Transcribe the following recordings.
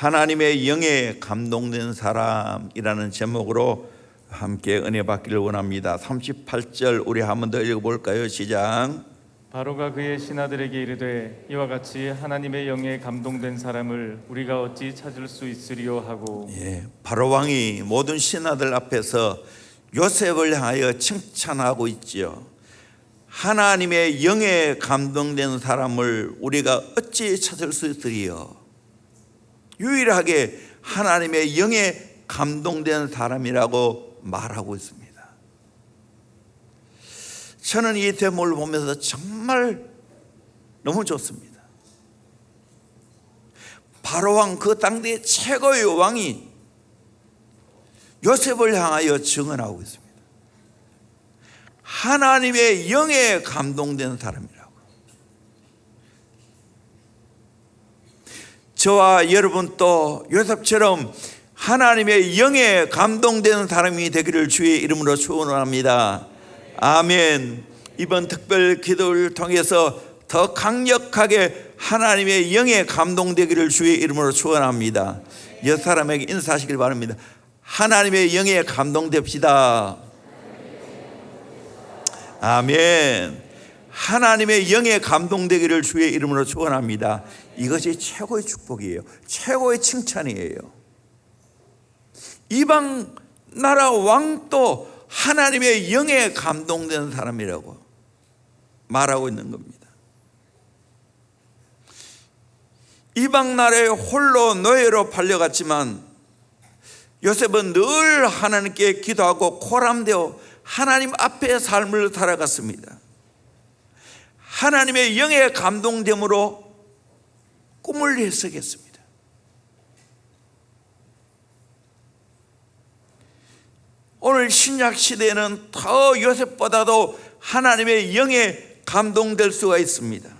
하나님의 영에 감동된 사람이라는 제목으로 함께 은혜 받기를 원합니다. 38절 우리 한 번 더 읽어볼까요? 시작. 바로가 그의 신하들에게 이르되 이와 같이 하나님의 영에 감동된 사람을 우리가 어찌 찾을 수 있으리요 하고. 바로 왕이 모든 신하들 앞에서 요셉을 향하여 칭찬하고 있지요. 하나님의 영에 감동된 사람을 우리가 어찌 찾을 수 있으리요? 유일하게 하나님의 영에 감동된 사람이라고 말하고 있습니다. 저는 이 대목을 보면서 정말 너무 좋습니다. 바로왕, 그 당대의 최고의 왕이 요셉을 향하여 증언하고 있습니다. 하나님의 영에 감동된 사람이라고. 저와 여러분 또 요셉처럼 하나님의 영에 감동된 사람이 되기를 주의 이름으로 축원합니다. 아멘. 이번 특별 기도를 통해서 더 강력하게 하나님의 영에 감동되기를 주의 이름으로 축원합니다. 옆 사람에게 인사하시길 바랍니다. 하나님의 영에 감동됩시다. 아멘. 하나님의 영에 감동되기를 주의 이름으로 축원합니다. 이것이 최고의 축복이에요. 최고의 칭찬이에요. 이방 나라 왕도 하나님의 영에 감동된 사람이라고 말하고 있는 겁니다. 이방 나라에 홀로 노예로 팔려갔지만 요셉은 늘 하나님께 기도하고 코람되어 하나님 앞에 삶을 살아갔습니다. 하나님의 영에 감동됨으로 꿈을 해석했습니다. 오늘 신약 시대에는 더 요셉보다도 하나님의 영에 감동될 수가 있습니다.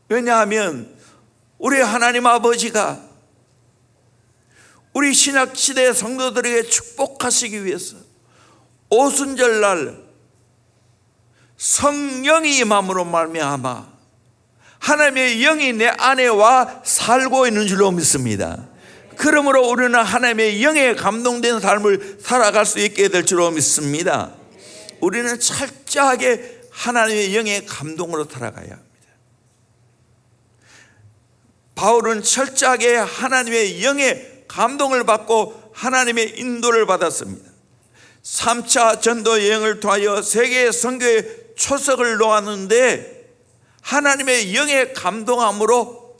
왜냐하면 우리 하나님 아버지가 우리 신약 시대 성도들에게 축복하시기 위해서 오순절날 성령이 임함으로 말미암아 하나님의 영이 내 안에 와 살고 있는 줄로 믿습니다. 그러므로 우리는 하나님의 영에 감동된 삶을 살아갈 수 있게 될 줄로 믿습니다. 우리는 철저하게 하나님의 영의 감동으로 살아가야 합니다. 바울은 철저하게 하나님의 영의 감동을 받고 하나님의 인도를 받았습니다. 3차 전도 여행을 통하여 세계 선교의 초석을 놓았는데 하나님의 영의 감동함으로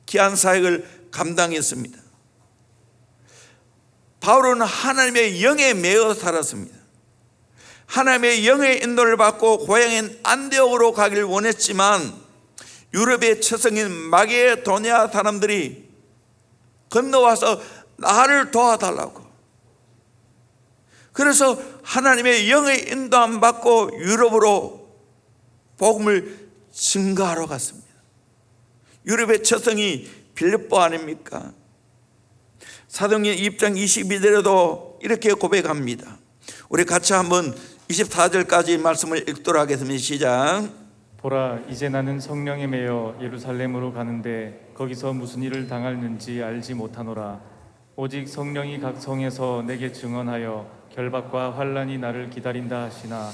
귀한 사역을 감당했습니다. 바울은 하나님의 영에 매여 살았습니다. 하나님의 영의 인도를 받고 고향인 안디옥으로 가길 원했지만 유럽의 처성인 마게도냐 사람들이 건너와서 나를 도와달라고. 그래서 하나님의 영의 인도함 받고 유럽으로 복음을 증거하러 갔습니다. 유럽의 처성이 빌립보 아닙니까? 사도행전 2장 22절에도 이렇게 고백합니다. 우리 같이 한번 24절까지 말씀을 읽도록 하겠습니다. 시작. 보라, 이제 나는 성령에 매여 예루살렘으로 가는데 거기서 무슨 일을 당할는지 알지 못하노라. 오직 성령이 각 성에서 내게 증언하여 결박과 환난이 나를 기다린다 하시나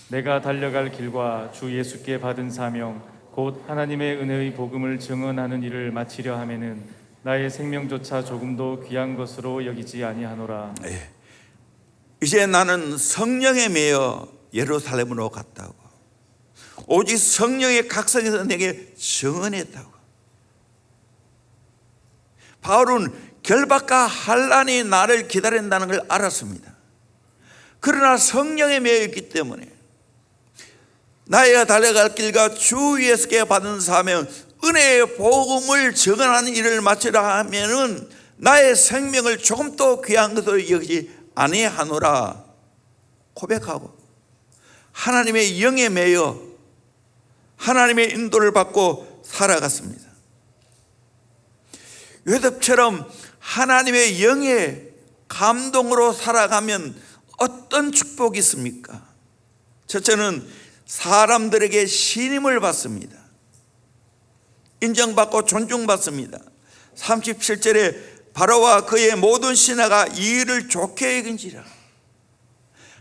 내가 달려갈 길과 주 예수께 받은 사명 곧 하나님의 은혜의 복음을 증언하는 일을 마치려 하면은 나의 생명조차 조금도 귀한 것으로 여기지 아니하노라. 이제 나는 성령에 매여 예루살렘으로 갔다고. 오직 성령의 각성에서 내게 증언했다고. 바울은 결박과 환난이 나를 기다린다는 걸 알았습니다. 그러나 성령에 매여 있기 때문에 나의 달려갈 길과 주 예수께 받은 사명 은혜의 복음을 증언하는 일을 마치라 하면은 나의 생명을 조금 더 귀한 것으로 여기지 아니하노라 고백하고 하나님의 영에 매여 하나님의 인도를 받고 살아갔습니다. 요셉처럼 하나님의 영에 감동으로 살아가면 어떤 축복이 있습니까? 첫째는 사람들에게 신임을 받습니다. 인정받고 존중받습니다. 37절에 바로와 그의 모든 신하가 이 일을 좋게 여긴지라.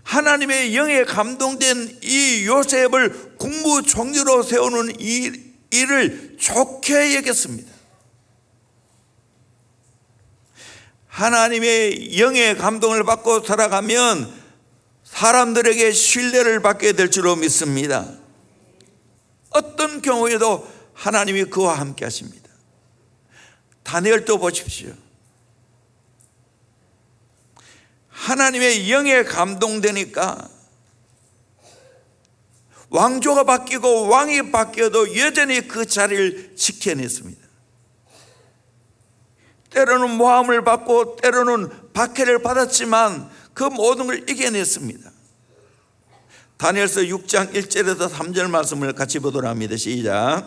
하나님의 영에 감동된 이 요셉을 국무총리로 세우는 이 일을 좋게 여겼습니다. 하나님의 영의 감동을 받고 살아가면 사람들에게 신뢰를 받게 될 줄로 믿습니다. 어떤 경우에도 하나님이 그와 함께 하십니다. 다니엘도 보십시오. 하나님의 영에 감동되니까 왕조가 바뀌고 왕이 바뀌어도 여전히 그 자리를 지켜냈습니다. 때로는 모함을 받고 때로는 박해를 받았지만 그 모든 걸 이겨냈습니다. 다니엘서 6장 1절에서 3절 말씀을 같이 보도록 합니다. 시작.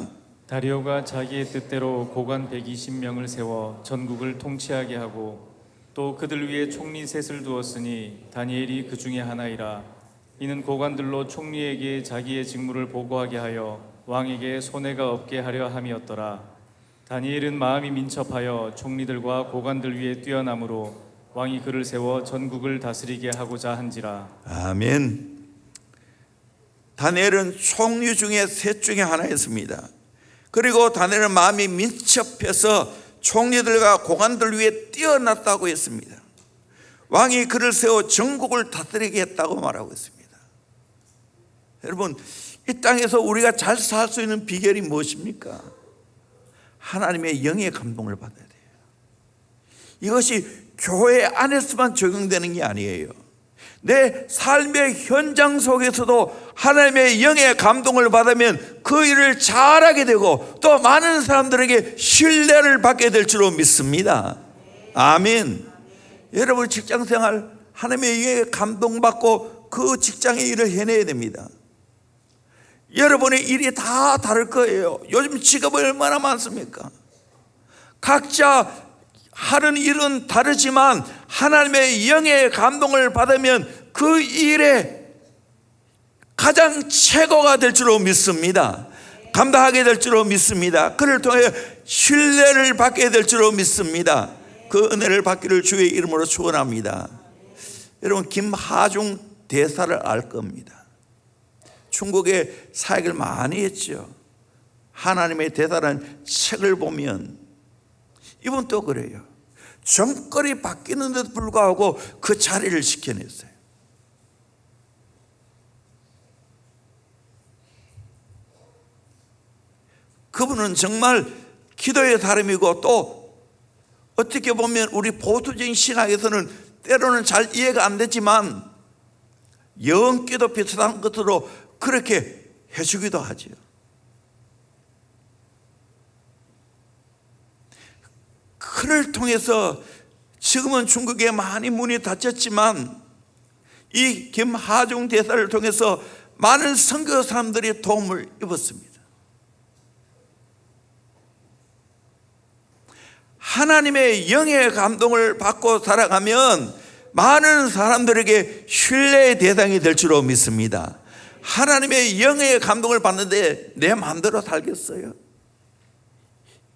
다리오가 자기의 뜻대로 고관 120명을 세워 전국을 통치하게 하고 또 그들 위에 총리 셋을 두었으니 다니엘이 그 중에 하나이라. 이는 고관들로 총리에게 자기의 직무를 보고하게 하여 왕에게 손해가 없게 하려 함이었더라. 다니엘은 마음이 민첩하여 총리들과 고관들 위에 뛰어남으로 왕이 그를 세워 전국을 다스리게 하고자 한지라. 아멘. 다니엘은 총리 중에 셋 중에 하나였습니다. 그리고 다니엘은 마음이 민첩해서 총리들과 고관들 위에 뛰어났다고 했습니다. 왕이 그를 세워 전국을 다스리게 했다고 말하고 있습니다. 여러분, 이 땅에서 우리가 잘 살 수 있는 비결이 무엇입니까? 하나님의 영의 감동을 받아야 돼요. 이것이 교회 안에서만 적용되는 게 아니에요. 내 삶의 현장 속에서도 하나님의 영의 감동을 받으면 그 일을 잘하게 되고 또 많은 사람들에게 신뢰를 받게 될 줄로 믿습니다. 아멘. 여러분 직장생활 하나님의 영에 감동받고 그 직장의 일을 해내야 됩니다. 여러분의 일이 다 다를 거예요. 요즘 직업이 얼마나 많습니까? 각자 하는 일은 다르지만 하나님의 영의 감동을 받으면 그 일에 가장 최고가 될 줄로 믿습니다. 감당하게 될 줄로 믿습니다. 그를 통해 신뢰를 받게 될 줄로 믿습니다. 그 은혜를 받기를 주의 이름으로 축원합니다. 여러분 김하중 대사를 알 겁니다. 중국에 사역을 많이 했죠. 하나님의 대사라는 책을 보면 이분도 그래요. 정권이 바뀌는데도 불구하고 그 자리를 지켜냈어요. 그분은 정말 기도의 사람이고 또 어떻게 보면 우리 보수적인 신학에서는 때로는 잘 이해가 안 되지만 영기도 비슷한 것으로 그렇게 해주기도 하죠. 그를 통해서 지금은 중국에 많이 문이 닫혔지만 이 김하중 대사를 통해서 많은 선교 사람들이 도움을 입었습니다. 하나님의 영의 감동을 받고 살아가면 많은 사람들에게 신뢰의 대상이 될 줄로 믿습니다. 하나님의 영의 감동을 받는데 내 마음대로 살겠어요?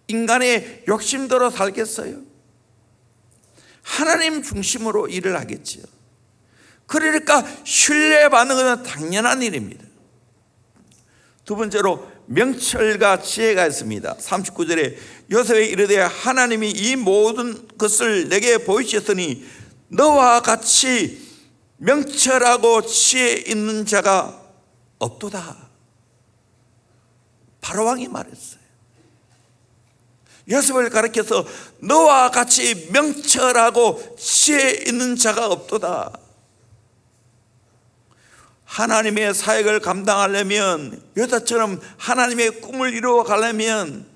인간의 욕심대로 살겠어요? 하나님 중심으로 일을 하겠지요. 그러니까 신뢰받는 것은 당연한 일입니다. 두 번째로 명철과 지혜가 있습니다. 39절에 요셉에 이르되 하나님이 이 모든 것을 내게 보이셨으니 너와 같이 명철하고 지혜 있는 자가 없도다. 바로왕이 말했어요. 요셉을 가리켜서 너와 같이 명철하고 지혜 있는 자가 없도다. 하나님의 사역을 감당하려면 요셉처럼 하나님의 꿈을 이루어 가려면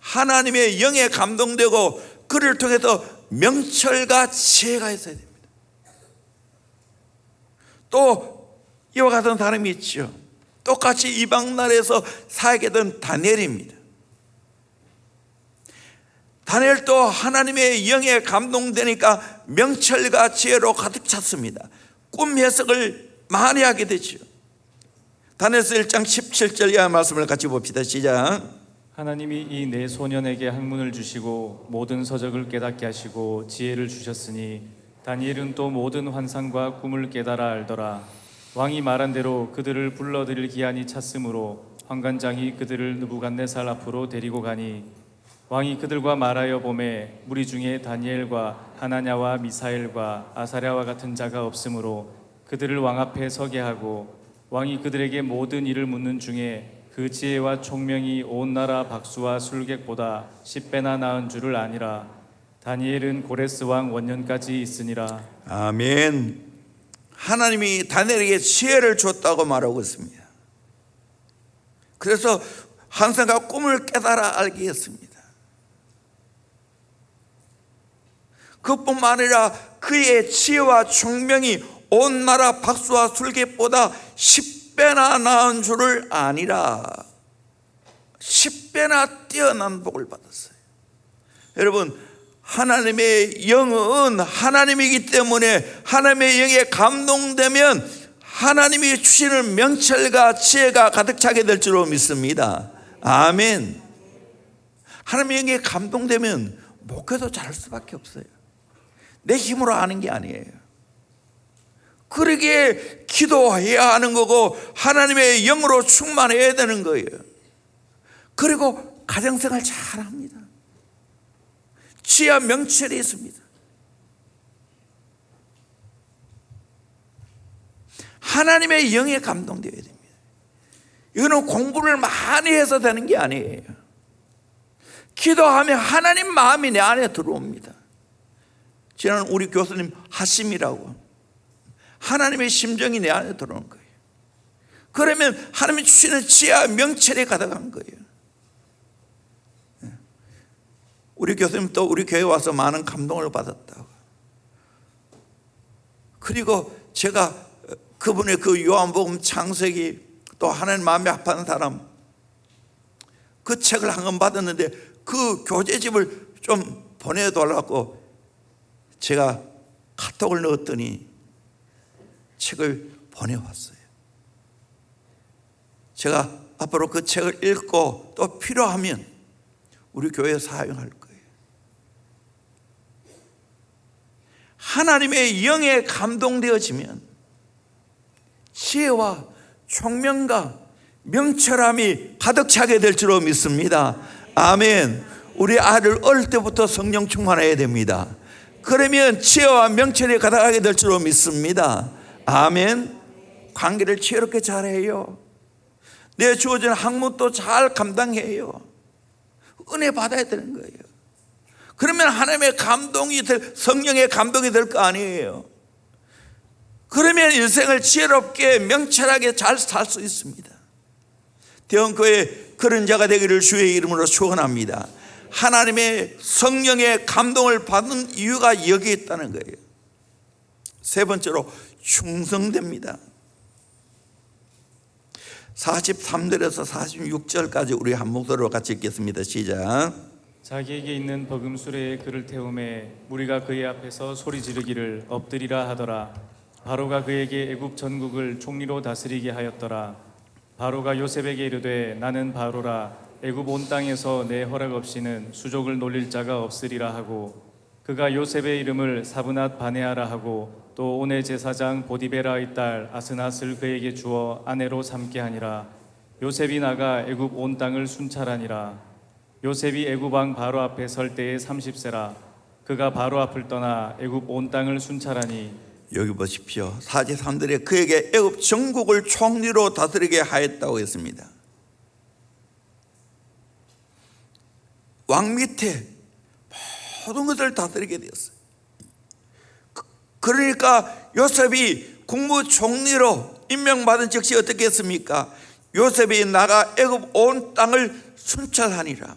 하나님의 영에 감동되고 그를 통해서 명철과 지혜가 있어야 됩니다. 또 이와 같은 사람이 있죠. 똑같이 이방 나라에서 사역했던 다니엘입니다. 다니엘도 하나님의 영에 감동되니까 명철과 지혜로 가득 찼습니다. 꿈 해석을 많이 하게 되죠. 다니엘서 1장 17절 이하 말씀을 같이 봅시다. 시작. 하나님이 이 네 소년에게 학문을 주시고 모든 서적을 깨닫게 하시고 지혜를 주셨으니 다니엘은 또 모든 환상과 꿈을 깨달아 알더라. 왕이 말한 대로 그들을 불러들일 기한이 찼으므로 환관장이 그들을 느부갓네살 앞으로 데리고 가니 왕이 그들과 말하여 보매 무리 중에 다니엘과 하나냐와 미사엘과 아사랴와 같은 자가 없으므로 그들을 왕 앞에 서게 하고 왕이 그들에게 모든 일을 묻는 중에 그 지혜와 총명이 온 나라 박수와 술객보다 10배나 나은 줄을 아니라. 다니엘은 고레스 왕 원년까지 있으니라. 아멘. 하나님이 다니엘에게 지혜를 줬다고 말하고 있습니다. 그래서 환상과 꿈을 깨달아 알게 했습니다. 그뿐만 아니라 그의 지혜와 총명이 온 나라 박수와 술객보다 10배나 나은 줄을 아니라. 10배나 뛰어난 복을 받았어요. 여러분, 하나님의 영은 하나님이기 때문에 하나님의 영에 감동되면 하나님이 주시는 명철과 지혜가 가득 차게 될 줄로 믿습니다. 아멘. 하나님의 영에 감동되면 목회도 잘할 수밖에 없어요. 내 힘으로 하는 게 아니에요. 그러기에 기도해야 하는 거고 하나님의 영으로 충만해야 되는 거예요. 그리고 가정생활 잘합니다. 지혜와 명철이 있습니다. 하나님의 영에 감동되어야 됩니다. 이거는 공부를 많이 해서 되는 게 아니에요. 기도하면 하나님 마음이 내 안에 들어옵니다. 지난 우리 교수님 하심이라고, 하나님의 심정이 내 안에 들어오는 거예요. 그러면 하나님이 주시는 지혜와 명철이 가득한 거예요. 우리 교수님 또 우리 교회에 와서 많은 감동을 받았다고. 그리고 제가 그분의 그 요한복음 창세기 또 하나님 마음에 합하는 사람 그 책을 한 권 받았는데 그 교재집을 좀 보내달라고 제가 카톡을 넣었더니 책을 보내왔어요. 제가 앞으로 그 책을 읽고 또 필요하면 우리 교회에 사용할 거예요. 하나님의 영에 감동되어지면 지혜와 총명과 명철함이 가득 차게 될 줄로 믿습니다. 아멘. 우리 아들 어릴 때부터 성령 충만해야 됩니다. 그러면 지혜와 명철이 가득하게 될 줄로 믿습니다. 아멘. 관계를 지혜롭게 잘해요. 내 주어진 학문도 잘 감당해요. 은혜 받아야 되는 거예요. 그러면 하나님의 감동이 성령의 감동이 될 거 아니에요. 그러면 인생을 지혜롭게 명철하게 잘 살 수 있습니다. 대원교회 그런 자가 되기를 주의 이름으로 축원합니다. 하나님의 성령의 감동을 받는 이유가 여기에 있다는 거예요. 세 번째로 충성됩니다. 43절에서 46절까지 우리 한 목소리로 같이 읽겠습니다. 시작. 자기에게 있는 버금수레에 그를 태우매 무리가 그의 앞에서 소리 지르기를 엎드리라 하더라. 바로가 그에게 애굽 전국을 총리로 다스리게 하였더라. 바로가 요셉에게 이르되 나는 바로라. 애굽 온 땅에서 내 허락 없이는 수족을 놀릴 자가 없으리라 하고, 그가 요셉의 이름을 사브낫 바네아라 하고 또 온의 제사장 보디베라의 딸 아스낫을 그에게 주어 아내로 삼게 하니라. 요셉이 나가 애굽 온 땅을 순찰하니라. 요셉이 애굽 왕 바로 앞에 설 때에 30세라. 그가 바로 앞을 떠나 애굽 온 땅을 순찰하니. 여기 보십시오. 43절에 그에게 애굽 전국을 총리로 다스리게 하였다고 했습니다. 왕 밑에 모든 것을 다스리게 되었어요. 그러니까 요셉이 국무총리로 임명받은 즉시 어떻게 했습니까? 요셉이 나가 애굽 온 땅을 순찰하니라.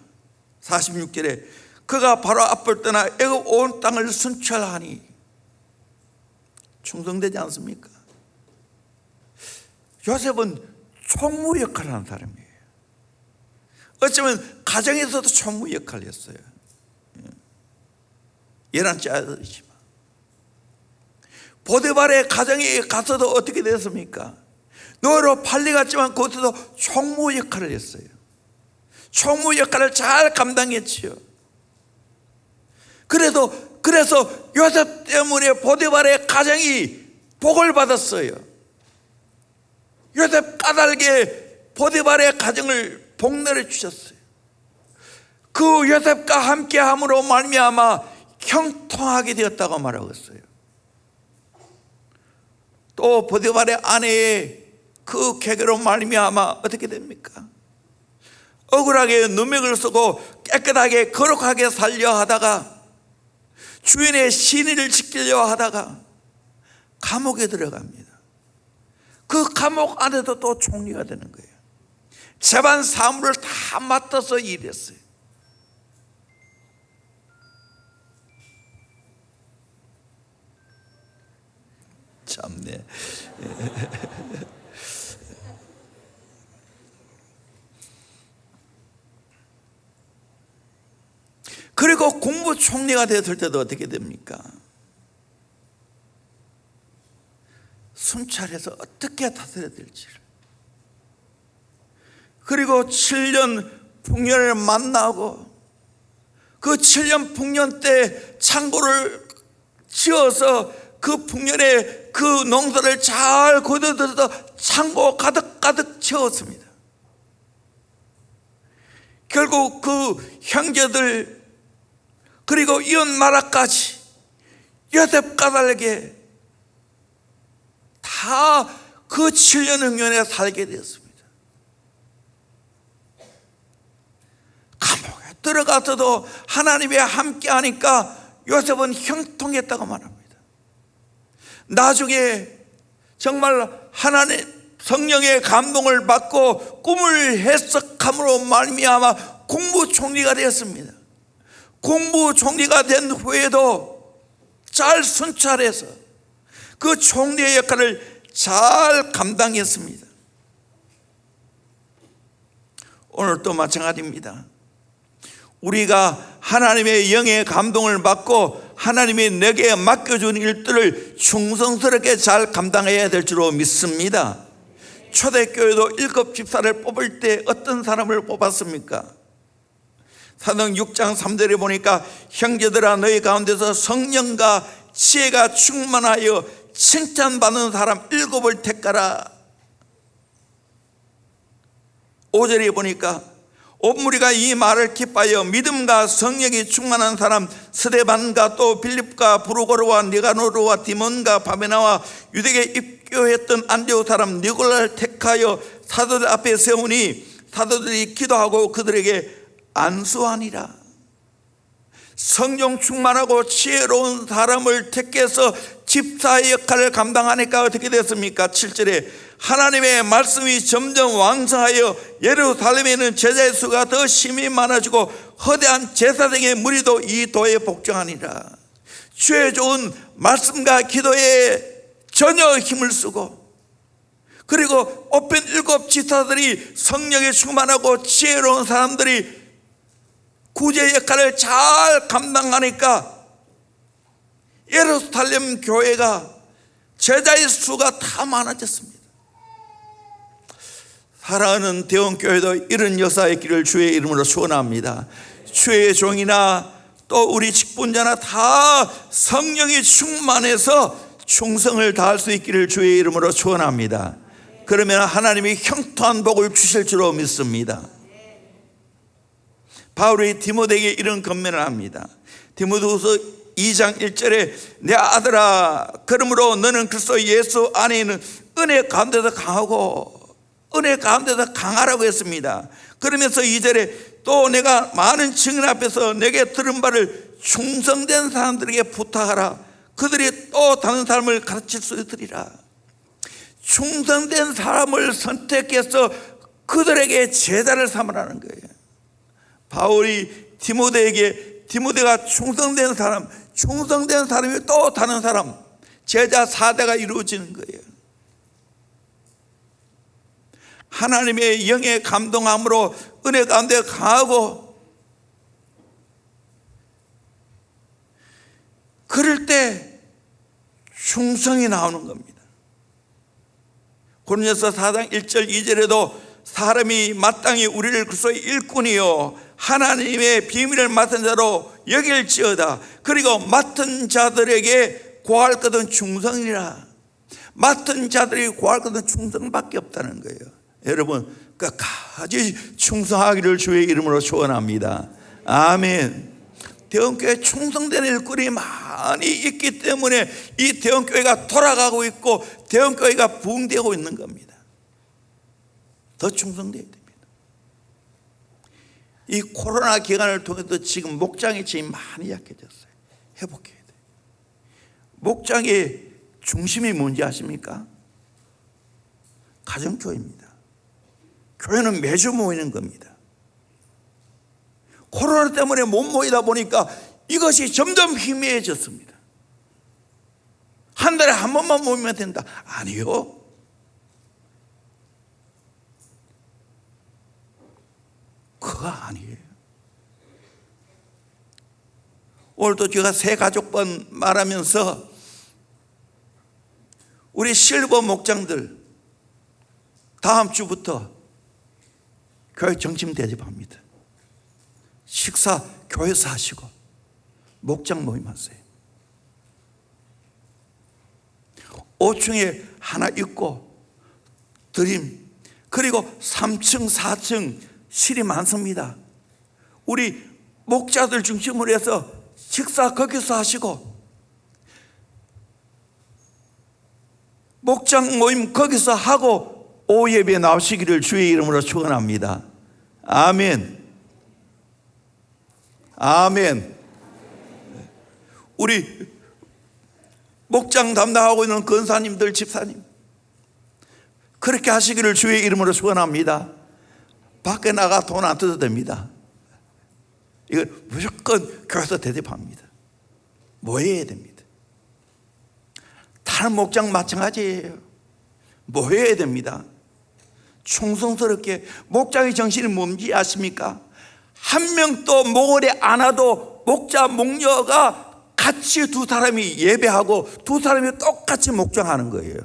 46절에 그가 바로 앞을 떠나 애굽 온 땅을 순찰하니. 충성되지 않습니까? 요셉은 총무 역할을 하는 사람이에요. 어쩌면 가정에서도 총무 역할을 했어요. 열한째 아들이지만 보디발의 가정에 가서도 어떻게 됐습니까? 노예로 팔려갔지만 그것도 총무 역할을 했어요. 총무 역할을 잘 감당했지요. 그래서 요셉 때문에 보디발의 가정이 복을 받았어요. 요셉 까닭에 보디발의 가정을 복내려 주셨어요. 그 요셉과 함께함으로 말미암아 형통하게 되었다고 말하고 있어요. 또 보디발의 아내의 그 계계로 말미암아 어떻게 됩니까? 억울하게 누명을 쓰고 깨끗하게 거룩하게 살려 하다가 주인의 신의를 지키려 하다가 감옥에 들어갑니다. 그 감옥 안에도 또 총리가 되는 거예요. 재반 사무를 다 맡아서 일했어요. 참네. 그리고 국무총리가 됐을 때도 어떻게 됩니까? 순찰해서 어떻게 다스려야 될지를, 그리고 7년 풍년을 만나고 그 7년 풍년 때 창고를 지어서 그 풍년에 그 농사를 잘 거둬들여서 창고 가득 채웠습니다. 결국 그 형제들 그리고 이웃 나라까지 요셉 까닭에 다 그 7년 흥년에 살게 되었습니다. 감옥에 들어가서도 하나님이 함께 하니까 요셉은 형통했다고 말합니다. 나중에 정말 하나님 성령의 감동을 받고 꿈을 해석함으로 말미암아 국무총리가 되었습니다. 국무총리가 된 후에도 잘 순찰해서 그 총리의 역할을 잘 감당했습니다. 오늘도 마찬가지입니다. 우리가 하나님의 영의 감동을 받고 하나님이 내게 맡겨준 일들을 충성스럽게 잘 감당해야 될 줄로 믿습니다. 초대교회도 7 집사를 뽑을 때 어떤 사람을 뽑았습니까? 사도행 6장 3절에 보니까 형제들아 너희 가운데서 성령과 지혜가 충만하여 칭찬받는 사람 7을 택하라. 5절에 보니까 온 무리가 이 말을 기뻐하여 믿음과 성령이 충만한 사람 스데반과 또 빌립과 브루고르와 니가노르와 디몬과 바베나와 유대에 입교했던 안디옥 사람 니골라를 택하여 사도들 앞에 세우니 사도들이 기도하고 그들에게 안수하니라. 성령 충만하고 지혜로운 사람을 택해서 집사의 역할을 감당하니까 어떻게 됐습니까? 7절에 하나님의 말씀이 점점 왕성하여 예루살렘에 있는 제자의 수가 더 심히 많아지고 허대한 제사장의 무리도 이 도에 복종하니라. 주의 좋은 말씀과 기도에 전혀 힘을 쓰고, 그리고 뽑힌 7 지사들이 성령에 충만하고 지혜로운 사람들이 구제 역할을 잘 감당하니까 예루살렘 교회가 제자의 수가 다 많아졌습니다. 사랑하는 대원교회도 이런 역사의 길을 주의 이름으로 축원합니다. 주의 종이나 또 우리 직분자나 다 성령이 충만해서 충성을 다할 수 있기를 주의 이름으로 축원합니다. 그러면 하나님이 형통한 복을 주실 줄로 믿습니다. 바울이 디모데에게 이런 권면을 합니다. 디모데후서 2장 1절에 내 아들아 그러므로 너는 그리스도 예수 안에 있는 은혜 가운데서 강하고 은혜 가운데서 강하라고 했습니다. 그러면서 2절에 또 내가 많은 증인 앞에서 내게 들은 바를 충성된 사람들에게 부탁하라. 그들이 또 다른 사람을 가르칠 수 있으리라. 충성된 사람을 선택해서 그들에게 제자를 삼으라는 거예요. 바울이 디모데에게 디모데가 충성된 사람이 또 다른 사람, 제자 4대가 이루어지는 거예요. 하나님의 영의 감동함으로 은혜 가운데 강하고, 그럴 때 충성이 나오는 겁니다. 고린도서 4장 1절 2절에도 사람이 마땅히 우리를 그리스도의 일꾼이요 하나님의 비밀을 맡은 자로 여길지어다. 그리고 맡은 자들에게 구할 것은 충성이라. 맡은 자들이 구할 것은 충성밖에 없다는 거예요. 여러분 끝까지 충성하기를 주의 이름으로 축원합니다. 아멘. 대원교회 충성되는 일꾼이 많이 있기 때문에 이 대원교회가 돌아가고 있고 대원교회가 부흥되고 있는 겁니다. 더 충성되어야 됩니다. 이 코로나 기간을 통해서 지금 목장이 지금 많이 약해졌어요. 회복해야 돼요. 목장의 중심이 뭔지 아십니까? 가정교회입니다. 교회는 매주 모이는 겁니다. 코로나 때문에 못 모이다 보니까 이것이 점점 희미해졌습니다. 한 달에 한 번만 모이면 된다. 아니요. 그거 아니에요. 오늘도 제가 새 가족번 말하면서 우리 실버 목장들 다음 주부터 교회 정침 대접합니다. 식사 교회에서 하시고 목장 모임하세요. 5층에 하나 있고 드림, 그리고 3층 4층 실이 많습니다. 우리 목자들 중심으로 해서 식사 거기서 하시고 목장 모임 거기서 하고 오후 예배에 나오시기를 주의 이름으로 축원합니다. 아멘. 아멘. 우리 목장 담당하고 있는 권사님들, 집사님 그렇게 하시기를 주의 이름으로 축원합니다. 밖에 나가 돈 안 써도 됩니다. 이거 무조건 교회에서 대접합니다. 모여야 됩니다. 다른 목장 마찬가지예요. 모여야 됩니다. 충성스럽게. 목장의 정신이 뭔지 아십니까? 한 명도 모을에 안 와도 목자 목녀가 같이 두 사람이 예배하고 두 사람이 똑같이 목장하는 거예요.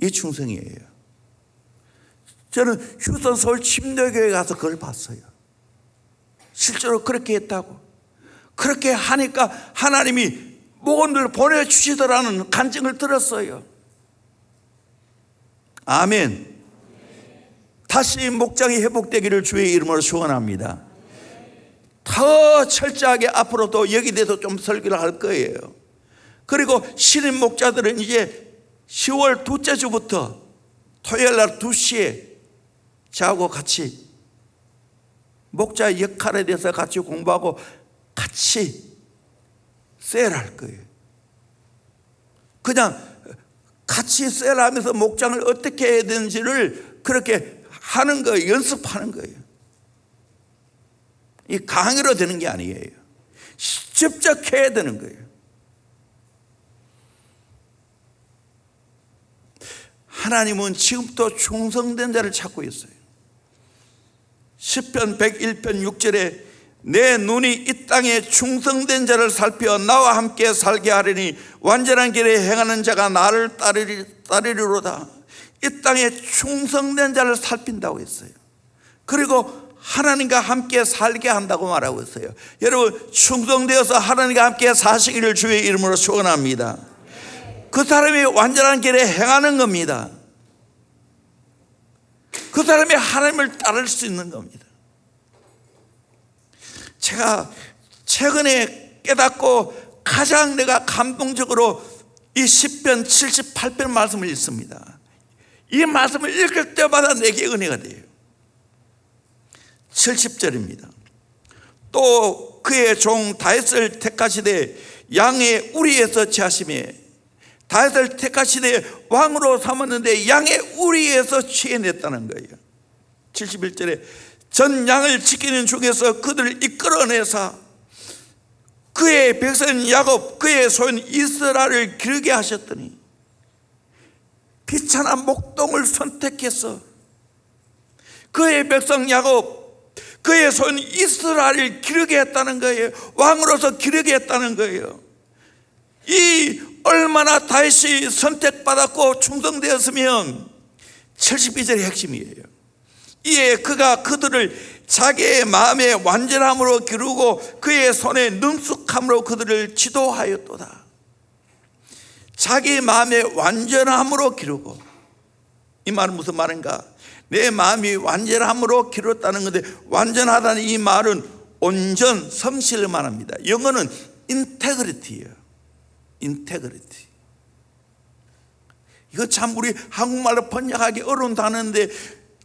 이 충성이에요. 저는 휴스턴 서울 침례교회 가서 그걸 봤어요. 실제로 그렇게 했다고. 그렇게 하니까 하나님이 목원들을 보내주시더라는 간증을 들었어요. 아멘. 다시 목장이 회복되기를 주의 이름으로 축원합니다. 더 철저하게 앞으로 또 여기 대해서 좀 설교를 할 거예요. 그리고 신임 목자들은 이제 10월 둘째 주부터 토요일 날 2시에 저하고 같이 목자 역할에 대해서 같이 공부하고 같이 셀할 거예요. 그냥 같이 셀하면서 목장을 어떻게 해야 되는지를 그렇게 하는 거예요. 연습하는 거예요. 이 강의로 되는 게 아니에요. 직접 해야 되는 거예요. 하나님은 지금도 충성된 자를 찾고 있어요. 시편 101편 6절에 내 눈이 이 땅에 충성된 자를 살펴 나와 함께 살게 하리니 완전한 길에 행하는 자가 나를 따르리로다. 이 땅에 충성된 자를 살핀다고 했어요. 그리고 하나님과 함께 살게 한다고 말하고 있어요. 여러분 충성되어서 하나님과 함께 사시기를 주의 이름으로 축원합니다. 그 사람이 완전한 길에 행하는 겁니다. 그 사람이 하나님을 따를 수 있는 겁니다. 제가 최근에 깨닫고 가장 내가 감동적으로 이 시편 78편 말씀을 읽습니다. 이 말씀을 읽을 때마다 내게 은혜가 돼요. 70절입니다. 또 그의 종 다윗을 택하시되 양의 우리에서 취하시매 다윗을 택하시되 왕으로 삼았는데 양의 우리에서 취해냈다는 거예요. 71절에 전 양을 지키는 중에서 그들을 이끌어내사 그의 백성 야곱 그의 소인 이스라엘을 기르게 하셨더니 비천한 목동을 선택해서 그의 백성 야곱 그의 소인 이스라엘을 기르게 했다는 거예요. 왕으로서 기르게 했다는 거예요. 이 얼마나 다윗이 선택받았고 충성되었으면 72절의 핵심이에요. 이에 그가 그들을 자기의 마음의 완전함으로 기르고 그의 손의 능숙함으로 그들을 지도하였도다. 자기 마음의 완전함으로 기르고, 이 말은 무슨 말인가? 내 마음이 완전함으로 기르었다는 건데, 완전하다는 이 말은 온전, 성실을 말합니다. 영어는 인테그리티예요. 인테그리티. 이거 참 우리 한국말로 번역하기 어려운 단어인데,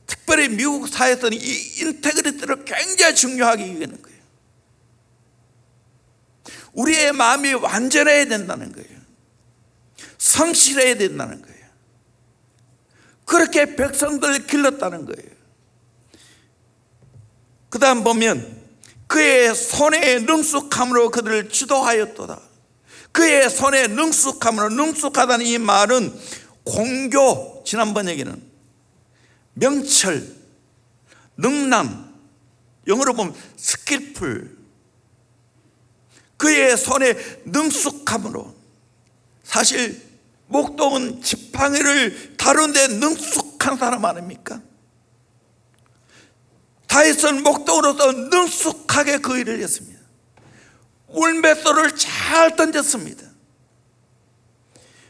특별히 미국 사회에서는 이 인테그리티를 굉장히 중요하게 여기는 거예요. 우리의 마음이 완전해야 된다는 거예요. 성실해야 된다는 거예요. 그렇게 백성들을 길렀다는 거예요. 그 다음 보면 그의 손의 능숙함으로 그들을 지도하였도다. 그의 손의 능숙함으로, 능숙하다는 이 말은 공교, 지난번 얘기는 명철, 능남, 영어로 보면 스킬풀, 그의 손의 능숙함으로. 사실 목동은 지팡이를 다루는데 능숙한 사람 아닙니까? 다윗은 목동으로서 능숙하게 그 일을 했습니다. 물맷돌을 잘 던졌습니다.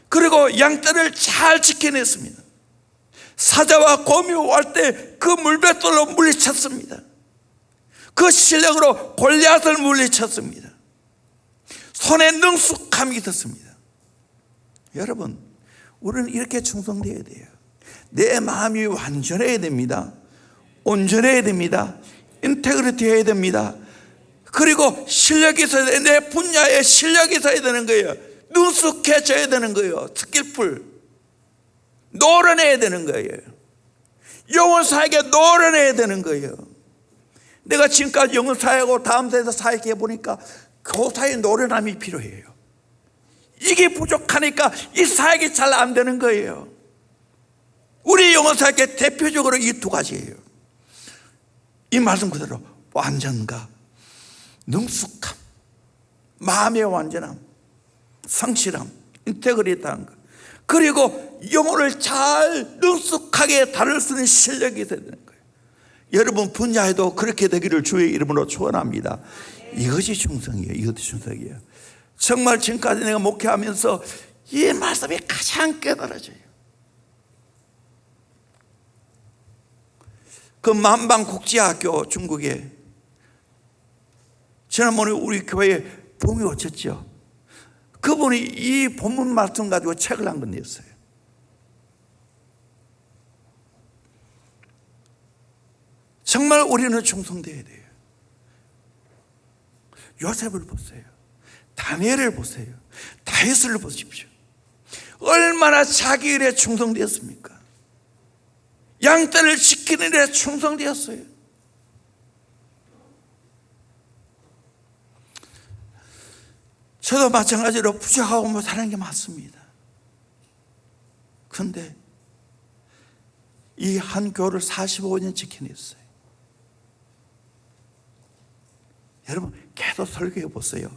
그리고 양떼를 잘 지켜냈습니다. 사자와 곰이 올 때 그 물맷돌로 물리쳤습니다. 그 실력으로 골리앗을 물리쳤습니다. 손에 능숙함이 있었습니다. 여러분, 우리는 이렇게 충성되어야 돼요. 내 마음이 완전해야 됩니다. 온전해야 됩니다. 인테그리티 해야 됩니다. 그리고 실력이 있어야 돼요. 내 분야에 실력이 있어야 되는 거예요. 능숙해져야 되는 거예요. 스킬풀. 노련해야 되는 거예요. 영혼사에게 노련해야 되는 거예요. 내가 지금까지 영혼사하고 다음 세대 사역해 보니까 그 사이에 노련함이 필요해요. 이게 부족하니까 이 사역이 잘 안 되는 거예요. 우리 영혼사역의 대표적으로 이 두 가지예요. 이 말씀 그대로 완전과 능숙함, 마음의 완전함, 성실함, 인테그리티한 것, 그리고 영혼을 잘 능숙하게 다룰 수 있는 실력이 있어야 되는 거예요. 여러분 분야에도 그렇게 되기를 주의 이름으로 축원합니다. 이것이 충성이에요. 이것이 충성이에요. 정말 지금까지 내가 목회하면서 이 말씀이 가장 깨달아져요. 그 만방국제학교 중국에 지난번에 우리 교회에 봄이 오셨죠. 그분이 이 본문 말씀 가지고 책을 한 권 냈어요. 정말 우리는 충성되어야 돼요. 요셉을 보세요. 다니엘을 보세요. 다윗을 보십시오. 얼마나 자기 일에 충성되었습니까? 양떼를 지키는 일에 충성되었어요. 저도 마찬가지로 부족하고 사는 게 많습니다. 그런데 이 한 교를 45년 지켜냈어요. 여러분 계속 설교해 보세요.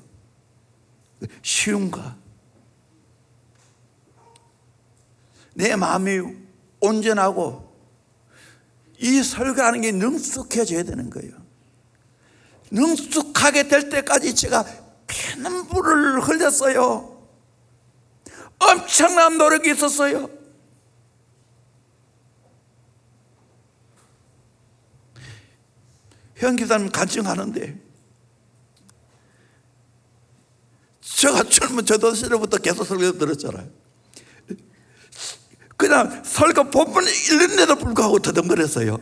쉬운가? 내 마음이 온전하고 이 설교하는 게 능숙해져야 되는 거예요. 능숙하게 될 때까지 제가 피눈물을 흘렸어요. 엄청난 노력이 있었어요. 현 기사님 간증하는데 제가 젊은 저도 시절부터 계속 설교 들었잖아요. 그냥 설교 본문을 읽는데도 불구하고 더듬거렸어요.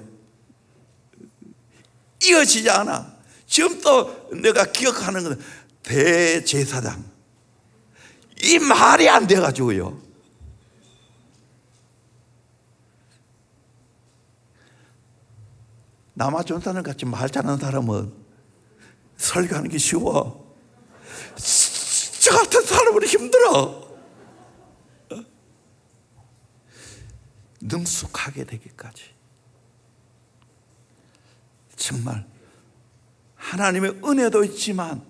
이어지지 않아. 지금 또 내가 기억하는 건 대제사장. 이 말이 안 돼가지고요. 남아존사는 같이 말 잘하는 사람은 설교하는 게 쉬워. 저 같은 사람은 힘들어. 능숙하게 되기까지 정말 하나님의 은혜도 있지만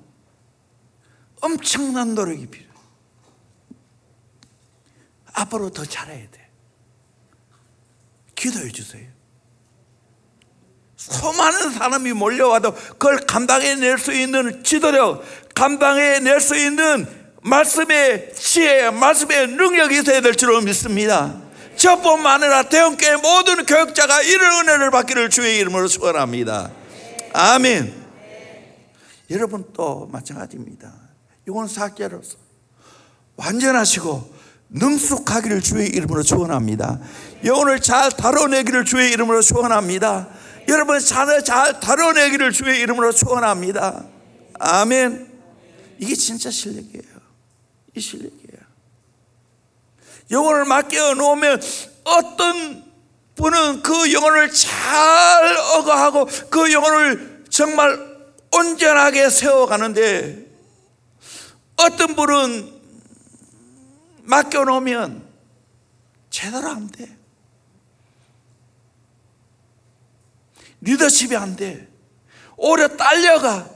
엄청난 노력이 필요해. 앞으로 더 잘해야 돼. 기도해 주세요. 수많은 사람이 몰려와도 그걸 감당해낼 수 있는 지도력, 감당해낼 수 있는 말씀의 지혜, 말씀의 능력이 있어야 될 줄로 믿습니다. 저뿐만 아니라 대형교회 모든 교육자가 이런 은혜를 받기를 주의 이름으로 축원합니다. 아멘. 여러분 또 마찬가지입니다. 이건 사역자로서 완전하시고 능숙하기를 주의 이름으로 축원합니다. 영혼을 잘 다뤄내기를 주의 이름으로 축원합니다. 여러분 자녀 잘 다뤄내기를 주의 이름으로 축원합니다. 아멘. 이게 진짜 실력이에요. 이 실력이에요. 영혼을 맡겨 놓으면 어떤 분은 그 영혼을 잘 억어하고 그 영혼을 정말 온전하게 세워가는데, 어떤 분은 맡겨 놓으면 제대로 안 돼. 리더십이 안 돼. 오히려 딸려가.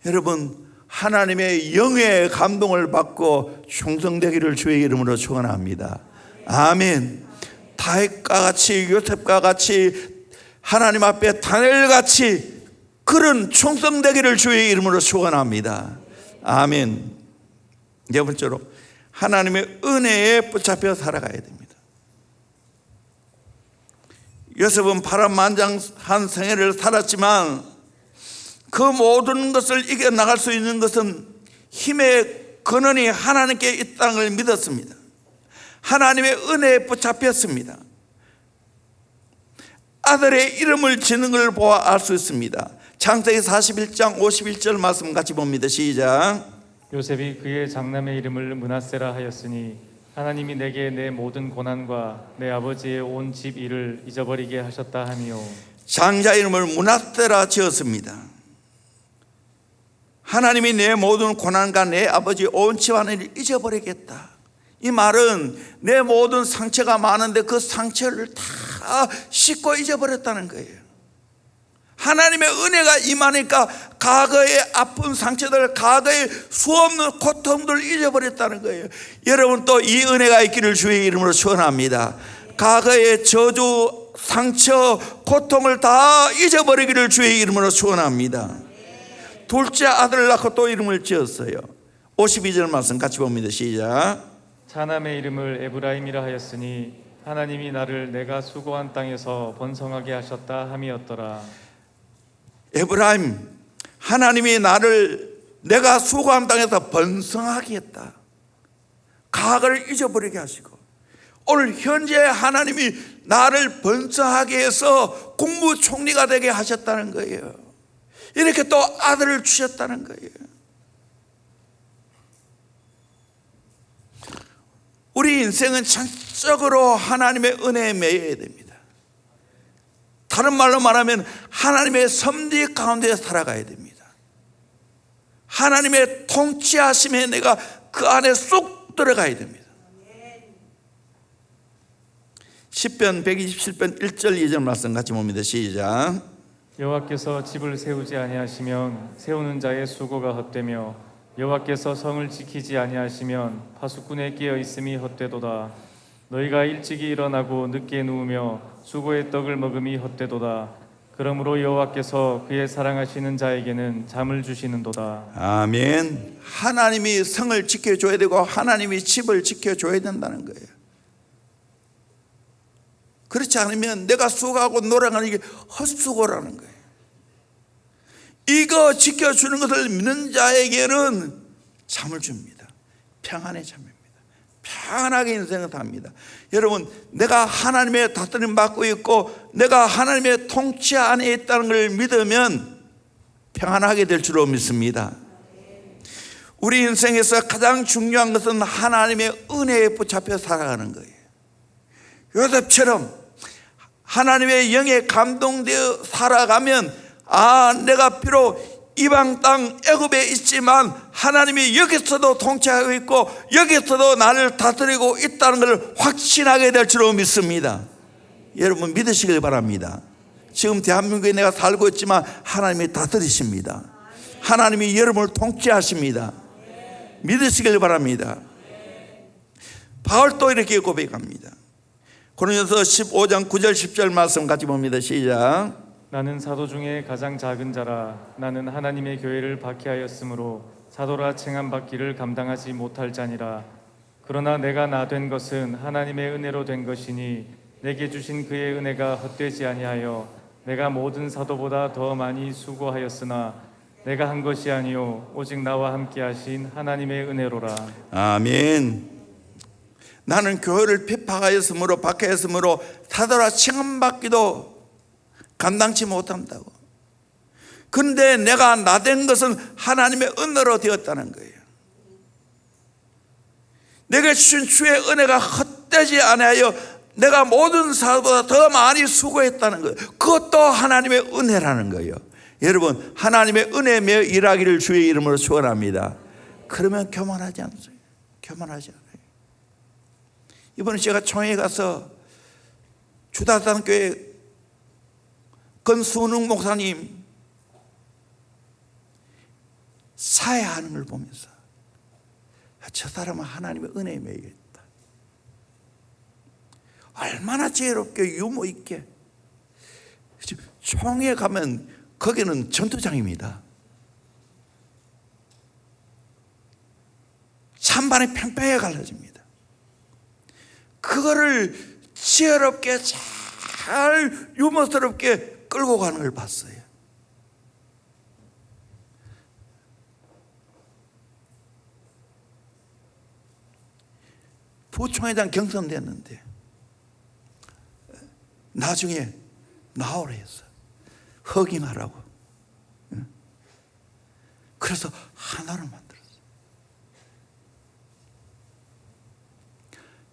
여러분, 하나님의 영의 감동을 받고 충성되기를 주의 이름으로 축원합니다. 아멘. 다윗과 같이, 요셉과 같이, 하나님 앞에 다니엘 같이 그런 충성되기를 주의 이름으로 축원합니다. 아멘. 네 번째로, 하나님의 은혜에 붙잡혀 살아가야 됩니다. 요셉은 파란만장한 생애를 살았지만 그 모든 것을 이겨나갈 수 있는 것은 힘의 근원이 하나님께 있다는 걸 믿었습니다. 하나님의 은혜에 붙잡혔습니다. 아들의 이름을 지는 걸 보아 알 수 있습니다. 창세기 41장 51절 말씀 같이 봅니다. 시작. 요셉이 그의 장남의 이름을 므낫세라 하였으니 하나님이 내게 내 모든 고난과 내 아버지의 온 집 일을 잊어버리게 하셨다 하미요. 장자 이름을 므낫세라 지었습니다. 하나님이 내 모든 고난과 내 아버지 온 집안을 잊어버리겠다. 이 말은 내 모든 상처가 많은데 그 상처를 다 씻고 잊어버렸다는 거예요. 하나님의 은혜가 임하니까 과거의 아픈 상처들, 과거의 수없는 고통들을 잊어버렸다는 거예요. 여러분 또 이 은혜가 있기를 주의 이름으로 축원합니다. 과거의 저주, 상처, 고통을 다 잊어버리기를 주의 이름으로 축원합니다. 둘째 아들을 낳고 또 이름을 지었어요. 52절 말씀 같이 봅니다. 시작. 차남의 이름을 에브라임이라 하였으니 하나님이 나를 내가 수고한 땅에서 번성하게 하셨다 함이었더라. 에브라임, 하나님이 나를 내가 수고한 땅에서 번성하게 했다. 과거를 잊어버리게 하시고 오늘 현재 하나님이 나를 번성하게 해서 국무총리가 되게 하셨다는 거예요. 이렇게 또 아들을 주셨다는 거예요. 우리 인생은 전적으로 하나님의 은혜에 매여야 됩니다. 다른 말로 말하면 하나님의 섭리 가운데 살아가야 됩니다. 하나님의 통치하심에 내가 그 안에 쏙 들어가야 됩니다. 시편 127편 1절 2절 말씀 같이 봅니다. 시작. 여호와께서 집을 세우지 아니하시면 세우는 자의 수고가 헛되며 여호와께서 성을 지키지 아니하시면 파수꾼의 깨어 있음이 헛되도다. 너희가 일찍이 일어나고 늦게 누우며 수고의 떡을 먹음이 헛되도다. 그러므로 여호와께서 그의 사랑하시는 자에게는 잠을 주시는도다. 아멘. 하나님이 성을 지켜줘야 되고 하나님이 집을 지켜줘야 된다는 거예요. 그렇지 않으면 내가 수고하고 노력하는 게 헛수고라는 거예요. 이거 지켜주는 것을 믿는 자에게는 잠을 줍니다. 평안의 잠입니다. 평안하게 인생을 삽니다. 여러분, 내가 하나님의 다스림 받고 있고 내가 하나님의 통치 안에 있다는 걸 믿으면 평안하게 될 줄로 믿습니다. 우리 인생에서 가장 중요한 것은 하나님의 은혜에 붙잡혀 살아가는 거예요. 요셉처럼 하나님의 영에 감동되어 살아가면 내가 비록 이방 땅 애굽에 있지만 하나님이 여기서도 통치하고 있고 여기서도 나를 다스리고 있다는 걸 확신하게 될 줄로 믿습니다. 여러분 믿으시길 바랍니다. 지금 대한민국에 내가 살고 있지만 하나님이 다스리십니다. 하나님이 여러분을 통치하십니다. 믿으시길 바랍니다. 바울도 이렇게 고백합니다. 고린도서 15장 9절 10절 말씀 같이 봅니다. 시작. 나는 사도 중에 가장 작은 자라. 나는 하나님의 교회를 박해하였으므로 사도라 칭함받기를 감당하지 못할 자니라. 그러나 내가 나 된 것은 하나님의 은혜로 된 것이니 내게 주신 그의 은혜가 헛되지 아니하여 내가 모든 사도보다 더 많이 수고하였으나 내가 한 것이 아니요 오직 나와 함께 하신 하나님의 은혜로라. 아멘. 나는 교회를 핍박하였으므로 박해했으므로 사도라 칭함받기도 감당치 못한다고. 그런데 내가 나 된 것은 하나님의 은혜로 되었다는 거예요. 내게 주신 주의 은혜가 헛되지 않아요. 내가 모든 사람보다 더 많이 수고했다는 거예요. 그것도 하나님의 은혜라는 거예요. 여러분, 하나님의 은혜며 일하기를 주의 이름으로 축원합니다. 그러면 교만하지 않아요. 교만하지 않아요. 이번에 제가 총회에 가서 주다산교회 건순웅 목사님 사회하는 걸 보면서 저 사람은 하나님의 은혜에 매여있다. 얼마나 지혜롭게 유머 있게. 총회에 가면 거기는 전투장입니다. 찬반이 팽팽하게 갈라집니다. 그거를 지혜롭게 잘 유머스럽게 끌고 가는 걸 봤어요. 부총회장 경선됐는데 나중에 나오라 했어. 허깅하라고. 그래서 하나로 만들었어.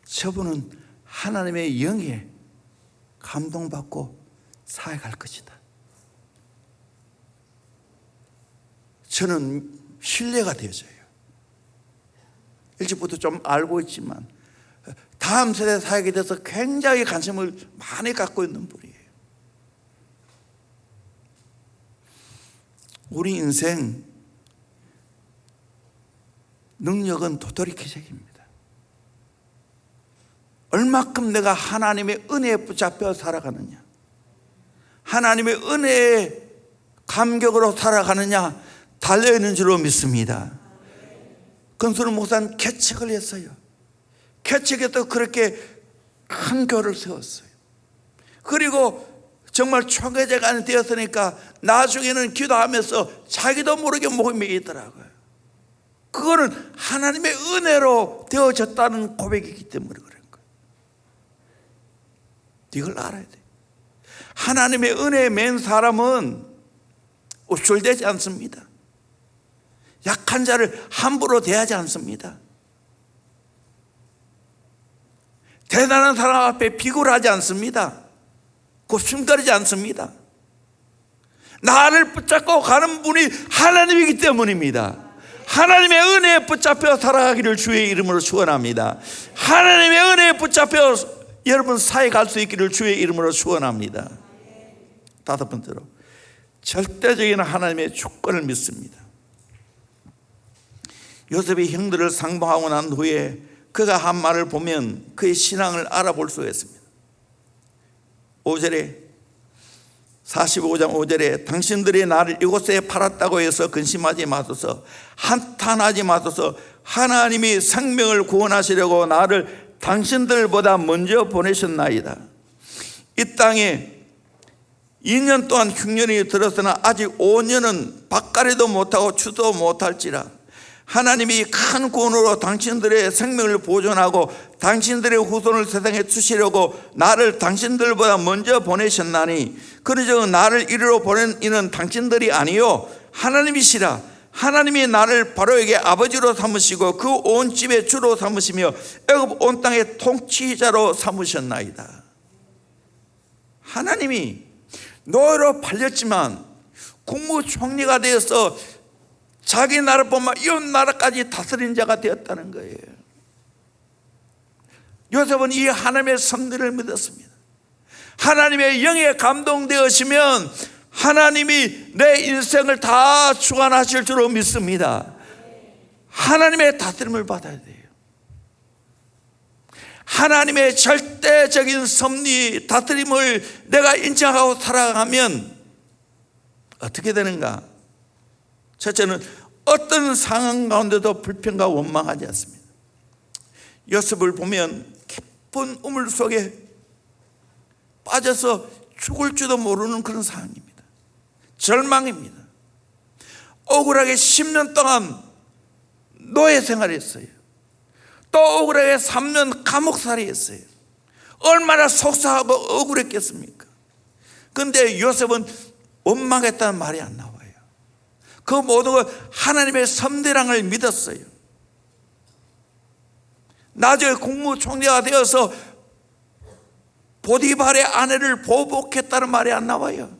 저분은 하나님의 영에 감동받고 사역할 것이다. 저는 신뢰가 되어져요. 일찍부터 좀 알고 있지만 다음 세대 사역에 대해서 굉장히 관심을 많이 갖고 있는 분이에요. 우리 인생 능력은 도토리 키재기입니다. 얼마큼 내가 하나님의 은혜에 붙잡혀 살아가느냐, 하나님의 은혜에 감격으로 살아가느냐 달려있는 줄로 믿습니다. 건순웅 목사는 개척을 했어요. 개척에도 그렇게 큰 교를 세웠어요. 그리고 정말 총회장이 되었으니까 나중에는 기도하면서 자기도 모르게 목이 있더라고요. 그거는 하나님의 은혜로 되어졌다는 고백이기 때문에 그런 거예요. 이걸 알아야 돼. 하나님의 은혜에 맨 사람은 우쭐대지 않습니다. 약한 자를 함부로 대하지 않습니다. 대단한 사람 앞에 비굴하지 않습니다. 곱심거리지 않습니다. 나를 붙잡고 가는 분이 하나님이기 때문입니다. 하나님의 은혜에 붙잡혀 살아가기를 주의 이름으로 축원합니다. 하나님의 은혜에 붙잡혀 여러분 사회 갈 수 있기를 주의 이름으로 축원합니다. 다섯 번째로 절대적인 하나님의 주권을 믿습니다. 요셉이 형들을 상봉하고 난 후에 그가 한 말을 보면 그의 신앙을 알아볼 수가 있습니다. 5절에 45장 5절에 당신들이 나를 이곳에 팔았다고 해서 근심하지 마소서, 한탄하지 마소서. 하나님이 생명을 구원하시려고 나를 당신들보다 먼저 보내셨나이다. 이 땅에 2년 동안 흉년이 들었으나 아직 5년은 밭가리도 못하고 추도 못할지라 하나님이 큰 구원으로 당신들의 생명을 보존하고 당신들의 후손을 세상에 주시려고 나를 당신들보다 먼저 보내셨나니 그러므로 나를 이리로 보낸 이는 당신들이 아니요 하나님이시라. 하나님이 나를 바로에게 아버지로 삼으시고 그 온 집의 주로 삼으시며 애굽 온 땅의 통치자로 삼으셨나이다. 하나님이 노예로 팔렸지만 국무총리가 되어서 자기 나라뿐만 이웃 나라까지 다스린 자가 되었다는 거예요. 요셉은 이 하나님의 섭리를 믿었습니다. 하나님의 영에 감동되어지면 하나님이 내 인생을 다 주관하실 줄로 믿습니다. 하나님의 다스림을 받아야 돼요. 하나님의 절대적인 섭리, 다스림을 내가 인정하고 살아가면 어떻게 되는가? 첫째는 어떤 상황 가운데도 불평과 원망하지 않습니다. 요셉을 보면 깊은 우물 속에 빠져서 죽을 줄도 모르는 그런 상황입니다. 절망입니다. 억울하게 10년 동안 노예 생활했어요. 또 억울하게 3년 감옥살이 했어요. 얼마나 속상하고 억울했겠습니까? 그런데 요셉은 원망했다는 말이 안 나와요. 그 모든 걸 하나님의 섭리랑을 믿었어요. 나중에 국무총리가 되어서 보디발의 아내를 보복했다는 말이 안 나와요.